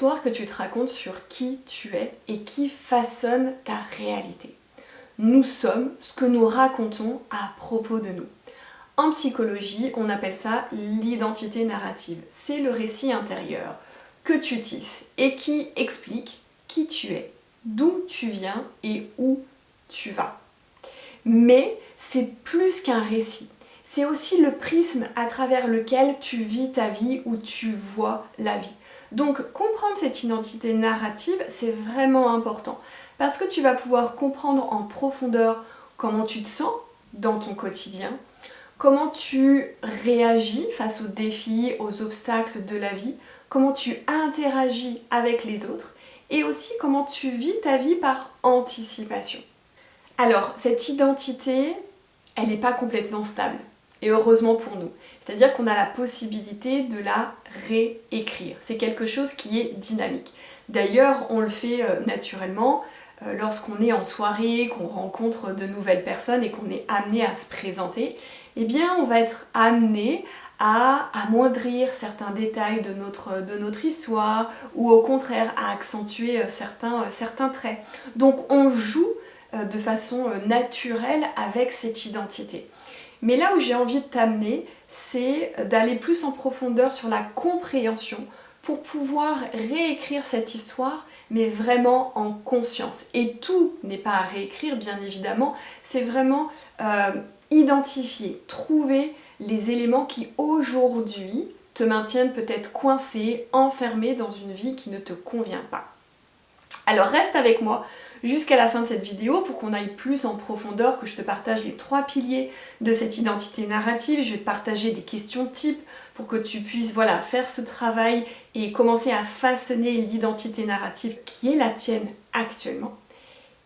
histoire que tu te racontes sur qui tu es et qui façonne ta réalité. Nous sommes ce que nous racontons à propos de nous. En psychologie, on appelle ça l'identité narrative. C'est le récit intérieur que tu tisses et qui explique qui tu es, d'où tu viens et où tu vas. Mais c'est plus qu'un récit. C'est aussi le prisme à travers lequel tu vis ta vie ou tu vois la vie. Donc comprendre cette identité narrative, c'est vraiment important parce que tu vas pouvoir comprendre en profondeur comment tu te sens dans ton quotidien, comment tu réagis face aux défis, aux obstacles de la vie, comment tu interagis avec les autres et aussi comment tu vis ta vie par anticipation. Alors, cette identité, elle n'est pas complètement stable. Et heureusement pour nous. C'est-à-dire qu'on a la possibilité de la réécrire. C'est quelque chose qui est dynamique. D'ailleurs, on le fait naturellement lorsqu'on est en soirée, qu'on rencontre de nouvelles personnes et qu'on est amené à se présenter. Eh bien, on va être amené à amoindrir certains détails de notre histoire ou au contraire à accentuer certains traits. Donc, on joue de façon naturelle avec cette identité. Mais là où j'ai envie de t'amener, c'est d'aller plus en profondeur sur la compréhension pour pouvoir réécrire cette histoire, mais vraiment en conscience. Et tout n'est pas à réécrire, bien évidemment, c'est vraiment identifier, trouver les éléments qui aujourd'hui te maintiennent peut-être coincé, enfermé dans une vie qui ne te convient pas. Alors reste avec moi jusqu'à la fin de cette vidéo pour qu'on aille plus en profondeur, que je te partage les 3 piliers de cette identité narrative. Je vais te partager des questions types pour que tu puisses faire ce travail et commencer à façonner l'identité narrative qui est la tienne actuellement.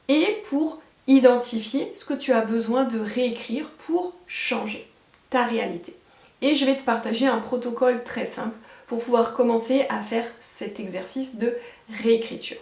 Et pour identifier ce que tu as besoin de réécrire pour changer ta réalité. Et je vais te partager un protocole très simple pour pouvoir commencer à faire cet exercice de réécriture.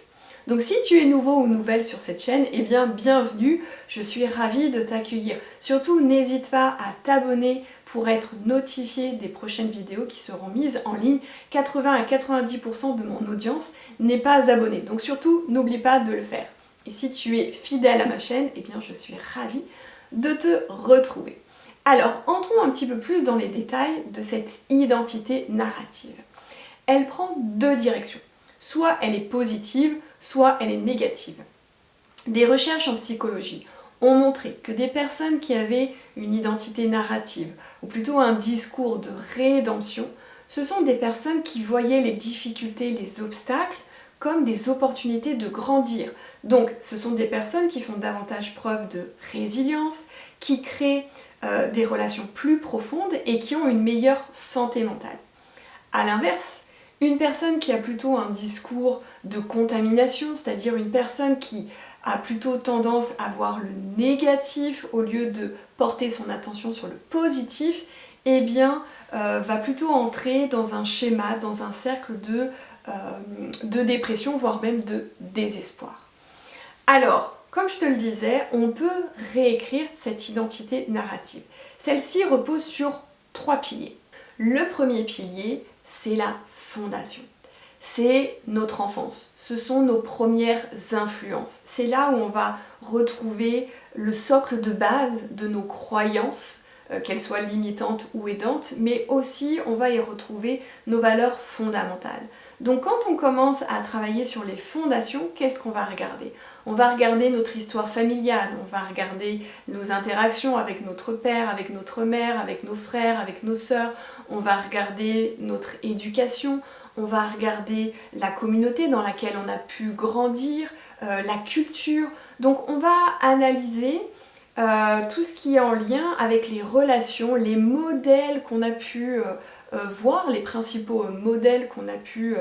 Donc si tu es nouveau ou nouvelle sur cette chaîne, eh bien bienvenue, je suis ravie de t'accueillir. Surtout n'hésite pas à t'abonner pour être notifié des prochaines vidéos qui seront mises en ligne. 80 à 90% de mon audience n'est pas abonnée, donc surtout n'oublie pas de le faire. Et si tu es fidèle à ma chaîne, eh bien je suis ravie de te retrouver. Alors entrons un petit peu plus dans les détails de cette identité narrative. Elle prend 2 directions. Soit elle est positive, soit elle est négative. Des recherches en psychologie ont montré que des personnes qui avaient une identité narrative, ou plutôt un discours de rédemption, ce sont des personnes qui voyaient les difficultés, les obstacles comme des opportunités de grandir. Donc ce sont des personnes qui font davantage preuve de résilience, qui créent des relations plus profondes et qui ont une meilleure santé mentale. A l'inverse, une personne qui a plutôt un discours de contamination, c'est-à-dire une personne qui a plutôt tendance à voir le négatif au lieu de porter son attention sur le positif, eh bien va plutôt entrer dans un schéma, dans un cercle de dépression, voire même de désespoir. Alors, comme je te le disais, on peut réécrire cette identité narrative. Celle-ci repose sur 3 piliers. Le premier pilier, c'est la fondation. C'est notre enfance, ce sont nos premières influences. C'est là où on va retrouver le socle de base de nos croyances, qu'elles soient limitantes ou aidantes, mais aussi on va y retrouver nos valeurs fondamentales. Donc quand on commence à travailler sur les fondations, qu'est-ce qu'on va regarder? On va regarder notre histoire familiale, on va regarder nos interactions avec notre père, avec notre mère, avec nos frères, avec nos sœurs, on va regarder notre éducation, on va regarder la communauté dans laquelle on a pu grandir, la culture. Donc on va analyser tout ce qui est en lien avec les relations, les modèles qu'on a pu voir, les principaux modèles qu'on a pu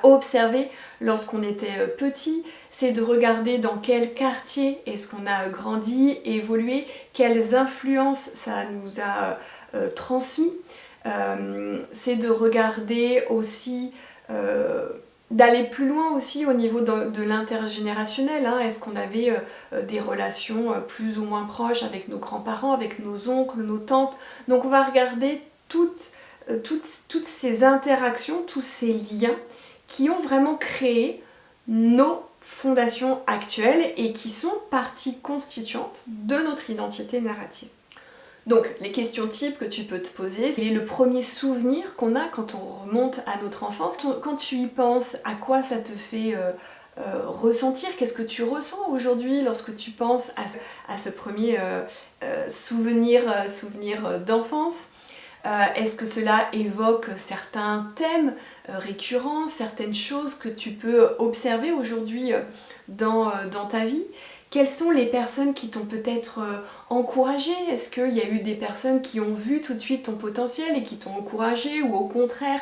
observer lorsqu'on était petit. C'est de regarder dans quel quartier est-ce qu'on a grandi, évolué, quelles influences ça nous a transmis. C'est de regarder aussi d'aller plus loin aussi au niveau de l'intergénérationnel. Est-ce qu'on avait des relations plus ou moins proches avec nos grands-parents, avec nos oncles, nos tantes. Donc on va regarder toutes ces interactions, tous ces liens qui ont vraiment créé nos fondations actuelles et qui sont partie constituante de notre identité narrative. Donc, les questions types que tu peux te poser, c'est le premier souvenir qu'on a quand on remonte à notre enfance. Quand tu y penses, à quoi ça te fait ressentir? Qu'est-ce que tu ressens aujourd'hui lorsque tu penses à ce premier souvenir d'enfance? Est-ce que cela évoque certains thèmes récurrents, certaines choses que tu peux observer aujourd'hui dans ta vie? Quelles sont les personnes qui t'ont peut-être encouragé? Est-ce qu'il y a eu des personnes qui ont vu tout de suite ton potentiel et qui t'ont encouragé, ou au contraire,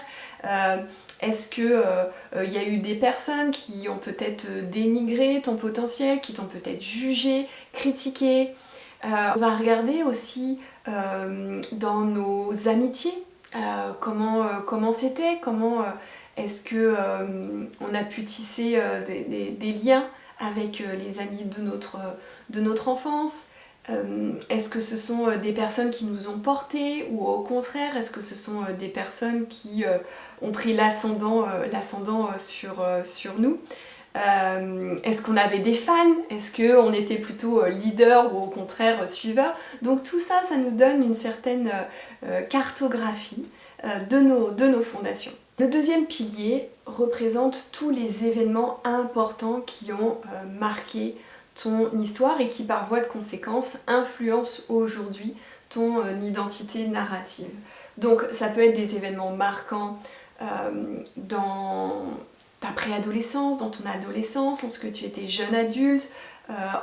est-ce qu'il y a eu des personnes qui ont peut-être dénigré ton potentiel, qui t'ont peut-être jugé, critiqué? On va regarder aussi dans nos amitiés comment c'était, comment est-ce que on a pu tisser des liens avec les amis de notre enfance. Est-ce que ce sont des personnes qui nous ont portés, ou au contraire, est-ce que ce sont des personnes qui ont pris l'ascendant sur nous? Est-ce qu'on avait des fans? Est-ce qu'on était plutôt leader ou au contraire suiveur? Donc tout ça, ça nous donne une certaine cartographie de nos fondations. Le deuxième pilier représente tous les événements importants qui ont marqué ton histoire et qui par voie de conséquence influencent aujourd'hui ton identité narrative. Donc ça peut être des événements marquants dans ta préadolescence, dans ton adolescence, lorsque tu étais jeune adulte,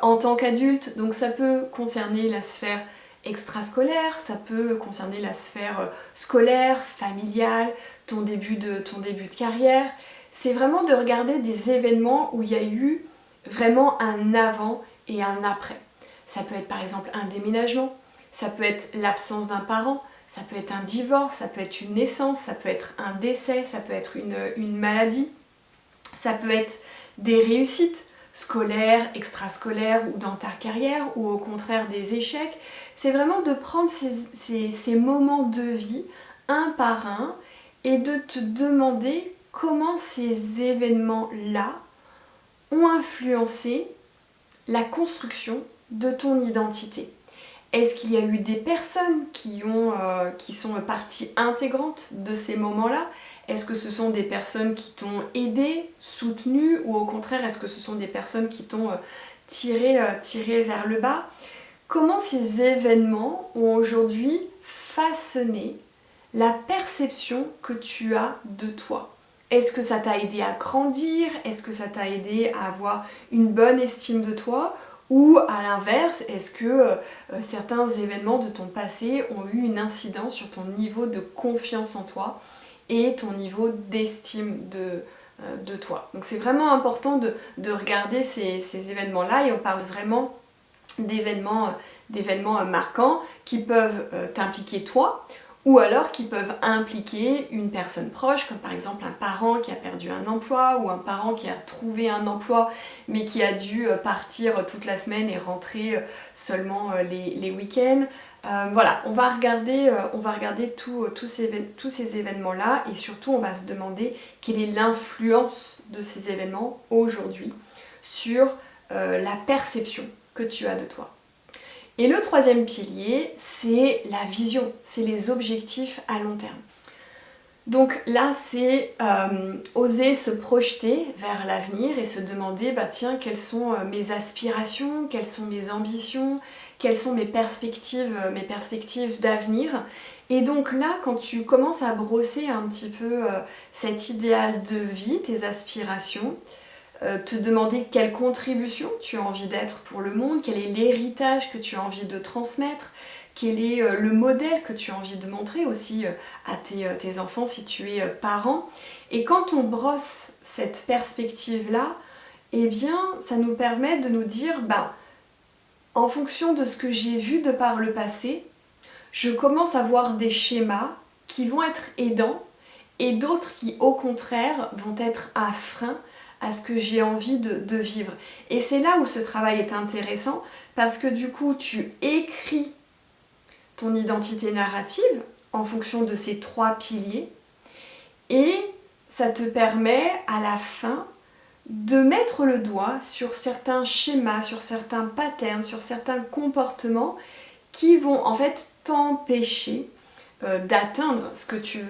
en tant qu'adulte. Donc ça peut concerner la sphère extrascolaire, ça peut concerner la sphère scolaire, familiale, ton début de carrière. C'est vraiment de regarder des événements où il y a eu vraiment un avant et un après. Ça peut être par exemple un déménagement, ça peut être l'absence d'un parent, ça peut être un divorce, ça peut être une naissance, ça peut être un décès, ça peut être une maladie, ça peut être des réussites scolaires, extrascolaires ou dans ta carrière, ou au contraire des échecs. C'est vraiment de prendre ces moments de vie un par un et de te demander comment ces événements-là ont influencé la construction de ton identité. Est-ce qu'il y a eu des personnes qui sont partie intégrante de ces moments-là? Est-ce que ce sont des personnes qui t'ont aidé, soutenu, ou au contraire, est-ce que ce sont des personnes qui t'ont tiré vers le bas? Comment ces événements ont aujourd'hui façonné la perception que tu as de toi? Est-ce que ça t'a aidé à grandir? Est-ce que ça t'a aidé à avoir une bonne estime de toi? Ou à l'inverse, est-ce que certains événements de ton passé ont eu une incidence sur ton niveau de confiance en toi et ton niveau d'estime de toi? Donc c'est vraiment important de regarder ces événements-là, et on parle vraiment d'événements marquants qui peuvent t'impliquer toi, ou alors qui peuvent impliquer une personne proche, comme par exemple un parent qui a perdu un emploi, ou un parent qui a trouvé un emploi mais qui a dû partir toute la semaine et rentrer seulement les week-ends. Voilà, on va regarder tous ces événements-là, et surtout on va se demander quelle est l'influence de ces événements aujourd'hui sur la perception que tu as de toi. Et le troisième pilier, c'est la vision, c'est les objectifs à long terme. Donc là, c'est oser se projeter vers l'avenir et se demander, tiens, quelles sont mes aspirations, quelles sont mes ambitions, quelles sont mes perspectives d'avenir. Et donc là, quand tu commences à brosser un petit peu cet idéal de vie, tes aspirations, te demander quelle contribution tu as envie d'être pour le monde, quel est l'héritage que tu as envie de transmettre, quel est le modèle que tu as envie de montrer aussi à tes enfants si tu es parent. Et quand on brosse cette perspective-là, eh bien, ça nous permet de nous dire, en fonction de ce que j'ai vu de par le passé, je commence à voir des schémas qui vont être aidants et d'autres qui, au contraire, vont être un frein à ce que j'ai envie de vivre. Et c'est là où ce travail est intéressant, parce que du coup, tu écris ton identité narrative en fonction de ces trois piliers, et ça te permet à la fin de mettre le doigt sur certains schémas, sur certains patterns, sur certains comportements qui vont en fait t'empêcher d'atteindre ce que tu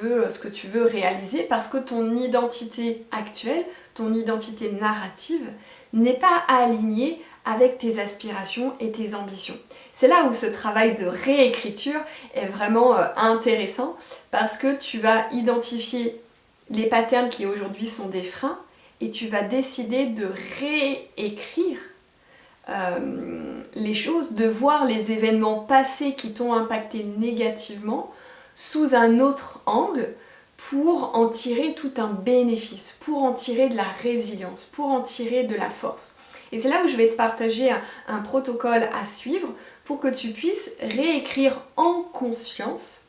veux réaliser, parce que ton identité actuelle, ton identité narrative n'est pas alignée avec tes aspirations et tes ambitions. C'est là où ce travail de réécriture est vraiment intéressant, parce que tu vas identifier les patterns qui aujourd'hui sont des freins et tu vas décider de réécrire les choses, de voir les événements passés qui t'ont impacté négativement sous un autre angle pour en tirer tout un bénéfice, pour en tirer de la résilience, pour en tirer de la force. Et c'est là où je vais te partager un protocole à suivre pour que tu puisses réécrire en conscience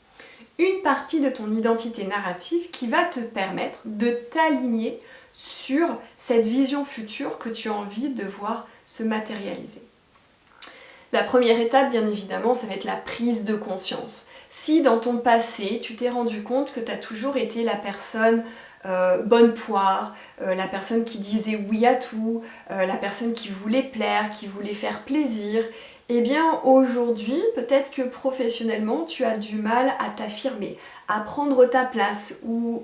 une partie de ton identité narrative qui va te permettre de t'aligner sur cette vision future que tu as envie de voir se matérialiser. La première étape, bien évidemment, ça va être la prise de conscience. Si dans ton passé, tu t'es rendu compte que tu as toujours été la personne bonne poire, la personne qui disait oui à tout, la personne qui voulait plaire, qui voulait faire plaisir, eh bien aujourd'hui, peut-être que professionnellement, tu as du mal à t'affirmer, à prendre ta place ou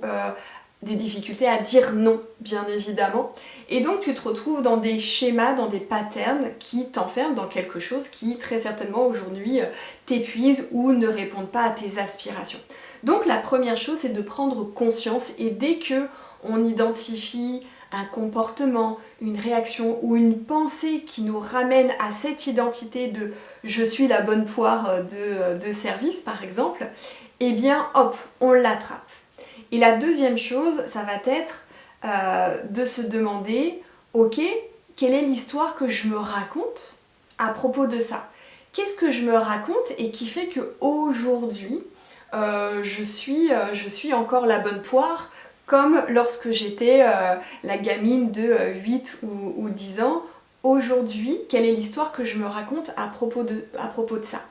des difficultés à dire non, bien évidemment. Et donc tu te retrouves dans des schémas, dans des patterns qui t'enferment dans quelque chose qui très certainement aujourd'hui t'épuise ou ne répondent pas à tes aspirations. Donc la première chose, c'est de prendre conscience, et dès que on identifie un comportement, une réaction ou une pensée qui nous ramène à cette identité de je suis la bonne poire de service par exemple, eh bien hop, on l'attrape. Et la deuxième chose, ça va être de se demander, ok, quelle est l'histoire que je me raconte à propos de ça? Qu'est-ce que je me raconte et qui fait qu'aujourd'hui, je suis encore la bonne poire, comme lorsque j'étais la gamine de 8 ou 10 ans. Aujourd'hui, quelle est l'histoire que je me raconte à propos de ça?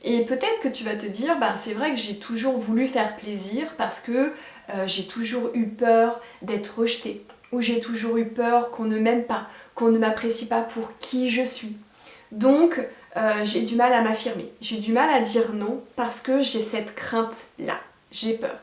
Et peut-être que tu vas te dire, c'est vrai que j'ai toujours voulu faire plaisir parce que j'ai toujours eu peur d'être rejetée, ou j'ai toujours eu peur qu'on ne m'aime pas, qu'on ne m'apprécie pas pour qui je suis. Donc j'ai du mal à m'affirmer, j'ai du mal à dire non parce que j'ai cette crainte-là, j'ai peur.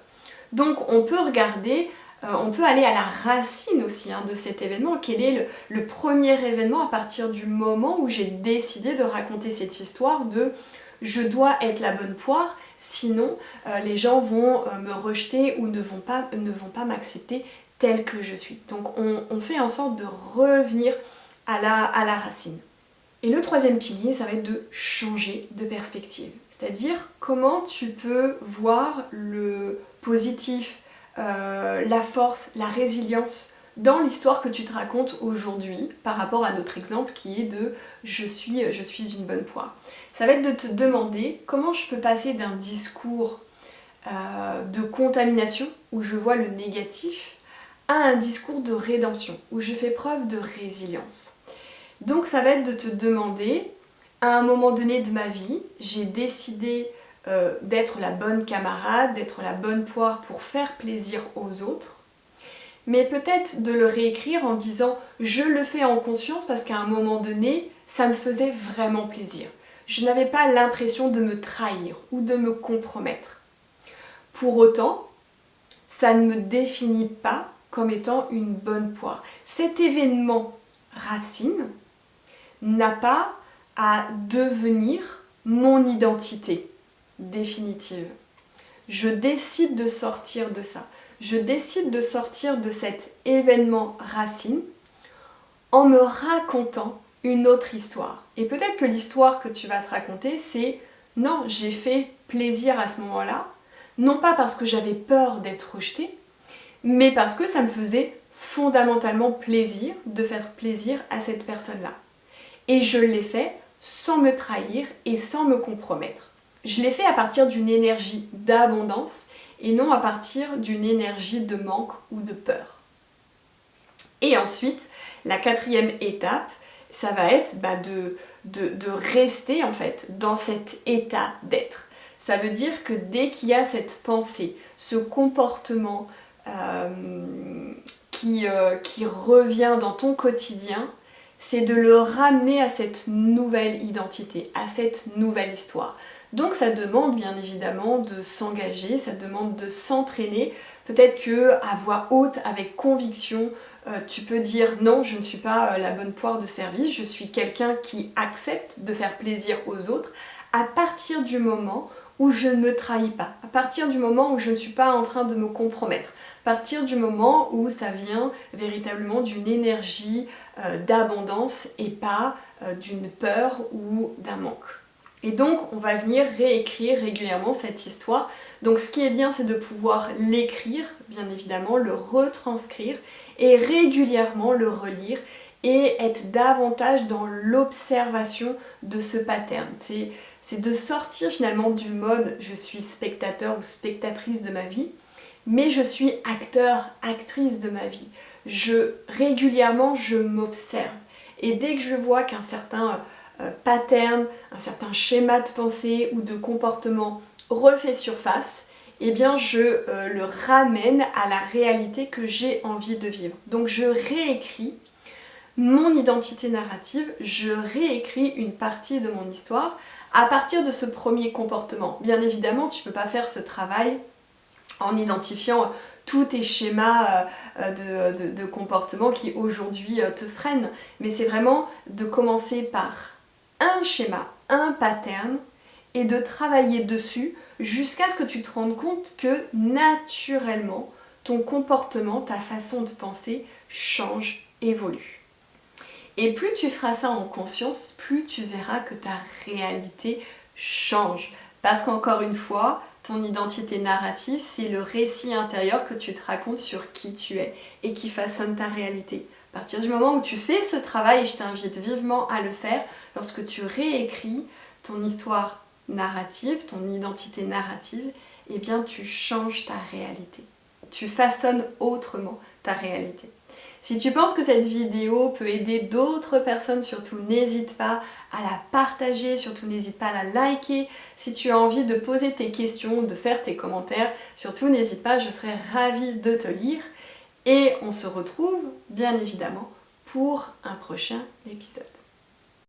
Donc on peut regarder, on peut aller à la racine aussi de cet événement. Quel est le premier événement à partir du moment où j'ai décidé de raconter cette histoire de je dois être la bonne poire, sinon les gens vont me rejeter ou ne vont pas m'accepter telle que je suis. Donc on fait en sorte de revenir à la racine. Et le troisième pilier, ça va être de changer de perspective. C'est-à-dire comment tu peux voir le positif, la force, la résilience dans l'histoire que tu te racontes aujourd'hui par rapport à notre exemple qui est de je suis une bonne poire. Ça va être de te demander comment je peux passer d'un discours de contamination où je vois le négatif à un discours de rédemption où je fais preuve de résilience. Donc ça va être de te demander, à un moment donné de ma vie, j'ai décidé d'être la bonne camarade, d'être la bonne poire pour faire plaisir aux autres, mais peut-être de le réécrire en disant je le fais en conscience parce qu'à un moment donné, ça me faisait vraiment plaisir. Je n'avais pas l'impression de me trahir ou de me compromettre. Pour autant, ça ne me définit pas comme étant une bonne poire. Cet événement racine n'a pas à devenir mon identité définitive. Je décide de sortir de ça. Je décide de sortir de cet événement racine en me racontant une autre histoire. Et peut-être que l'histoire que tu vas te raconter, c'est non, j'ai fait plaisir à ce moment-là, non pas parce que j'avais peur d'être rejetée, mais parce que ça me faisait fondamentalement plaisir de faire plaisir à cette personne-là. Et je l'ai fait sans me trahir et sans me compromettre. Je l'ai fait à partir d'une énergie d'abondance et non à partir d'une énergie de manque ou de peur. Et ensuite, la quatrième étape, ça va être de rester en fait dans cet état d'être. Ça veut dire que dès qu'il y a cette pensée, ce comportement qui revient dans ton quotidien, c'est de le ramener à cette nouvelle identité, à cette nouvelle histoire. Donc ça demande bien évidemment de s'engager, ça demande de s'entraîner. Peut-être que à voix haute, avec conviction, tu peux dire non, je ne suis pas la bonne poire de service, je suis quelqu'un qui accepte de faire plaisir aux autres à partir du moment où je ne me trahis pas, à partir du moment où je ne suis pas en train de me compromettre, à partir du moment où ça vient véritablement d'une énergie d'abondance et pas d'une peur ou d'un manque. Et donc on va venir réécrire régulièrement cette histoire. Donc ce qui est bien, c'est de pouvoir l'écrire, bien évidemment, le retranscrire et régulièrement le relire et être davantage dans l'observation de ce pattern. C'est de sortir finalement du mode je suis spectateur ou spectatrice de ma vie, mais je suis acteur, actrice de ma vie. Régulièrement, je m'observe. Et dès que je vois qu'un certain pattern, un certain schéma de pensée ou de comportement refait surface, eh bien je le ramène à la réalité que j'ai envie de vivre. Donc je réécris mon identité narrative, je réécris une partie de mon histoire à partir de ce premier comportement. Bien évidemment, tu ne peux pas faire ce travail en identifiant tous tes schémas de comportement qui aujourd'hui te freinent. Mais c'est vraiment de commencer par un schéma, un pattern, et de travailler dessus jusqu'à ce que tu te rendes compte que naturellement, ton comportement, ta façon de penser change, évolue. Et plus tu feras ça en conscience, plus tu verras que ta réalité change. Parce qu'encore une fois, ton identité narrative, c'est le récit intérieur que tu te racontes sur qui tu es et qui façonne ta réalité. À partir du moment où tu fais ce travail, et je t'invite vivement à le faire, lorsque tu réécris ton histoire narrative, ton identité narrative, eh bien tu changes ta réalité. Tu façonnes autrement ta réalité. Si tu penses que cette vidéo peut aider d'autres personnes, surtout n'hésite pas à la partager, surtout n'hésite pas à la liker. Si tu as envie de poser tes questions, de faire tes commentaires, surtout n'hésite pas, je serai ravie de te lire. Et on se retrouve bien évidemment pour un prochain épisode.